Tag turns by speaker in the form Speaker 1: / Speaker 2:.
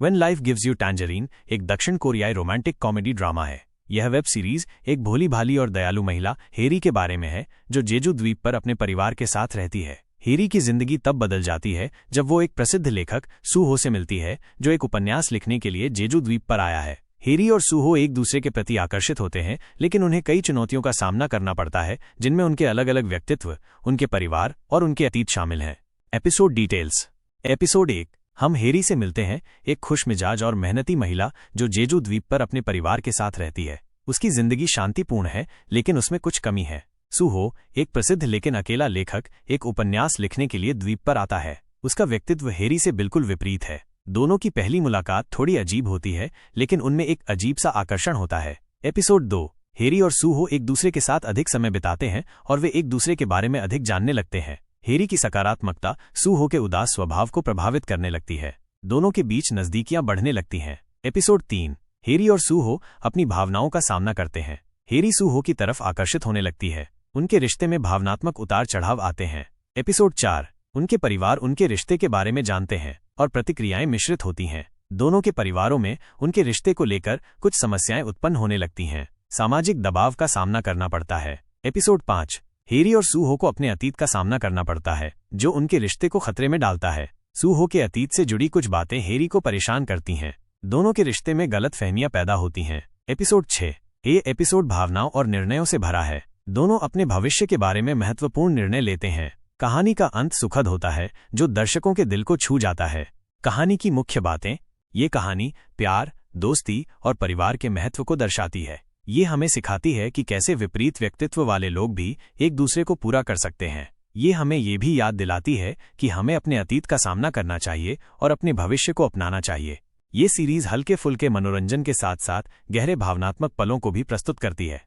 Speaker 1: When life gives you tangerine एक दक्षिण कोरियाई रोमांटिक कॉमेडी ड्रामा है। यह वेब सीरीज एक भोली भाली और दयालु महिला हेरी के बारे में है जो जेजू द्वीप पर अपने परिवार के साथ रहती है। हेरी की जिंदगी तब बदल जाती है जब वो एक प्रसिद्ध लेखक सूहो से मिलती है जो एक उपन्यास लिखने के लिए जेजू द्वीप पर आया है। हेरी और सूहो एक दूसरे के प्रति आकर्षित होते हैं, लेकिन उन्हें कई चुनौतियों का सामना करना पड़ता है जिनमें उनके अलग अलग व्यक्तित्व, उनके परिवार और उनके अतीत शामिल हैं। Episode details. एपिसोड 1। हम हेरी से मिलते हैं, एक खुशमिजाज और मेहनती महिला जो जेजू द्वीप पर अपने परिवार के साथ रहती है। उसकी जिंदगी शांतिपूर्ण है, लेकिन उसमें कुछ कमी है। सूहो, एक प्रसिद्ध लेकिन अकेला लेखक, एक उपन्यास लिखने के लिए द्वीप पर आता है। उसका व्यक्तित्व हेरी से बिल्कुल विपरीत है। दोनों की पहली मुलाकात थोड़ी अजीब होती है, लेकिन उनमें एक अजीब सा आकर्षण होता है। एपिसोड 2। हेरी और सूहो एक दूसरे के साथ अधिक समय बिताते हैं और वे एक दूसरे के बारे में अधिक जानने लगते हैं। हेरी की सकारात्मकता सूहो के उदास स्वभाव को प्रभावित करने लगती है। दोनों के बीच नजदीकियां बढ़ने लगती हैं। एपिसोड 3। हेरी और सूहो अपनी भावनाओं का सामना करते हैं। हेरी सूहो की तरफ आकर्षित होने लगती है। उनके रिश्ते में भावनात्मक उतार चढ़ाव आते हैं। एपिसोड 4। उनके परिवार उनके रिश्ते के बारे में जानते हैं और प्रतिक्रियाएं मिश्रित होती हैं। दोनों के परिवारों में उनके रिश्ते को लेकर कुछ समस्याएं उत्पन्न होने लगती हैं। सामाजिक दबाव का सामना करना पड़ता है। एपिसोड 5। हेरी और सूहो को अपने अतीत का सामना करना पड़ता है जो उनके रिश्ते को खतरे में डालता है। सूहो के अतीत से जुड़ी कुछ बातें हेरी को परेशान करती हैं। दोनों के रिश्ते में गलतफहमियां पैदा होती हैं। एपिसोड 6। ये एपिसोड भावनाओं और निर्णयों से भरा है। दोनों अपने भविष्य के बारे में महत्वपूर्ण निर्णय लेते हैं। कहानी का अंत सुखद होता है जो दर्शकों के दिल को छू जाता है। कहानी की मुख्य बातें। ये कहानी प्यार, दोस्ती और परिवार के महत्व को दर्शाती है। ये हमें सिखाती है कि कैसे विपरीत व्यक्तित्व वाले लोग भी एक दूसरे को पूरा कर सकते हैं। ये हमें ये भी याद दिलाती है कि हमें अपने अतीत का सामना करना चाहिए और अपने भविष्य को अपनाना चाहिए। ये सीरीज हल्के फुल्के मनोरंजन के साथ साथ गहरे भावनात्मक पलों को भी प्रस्तुत करती है।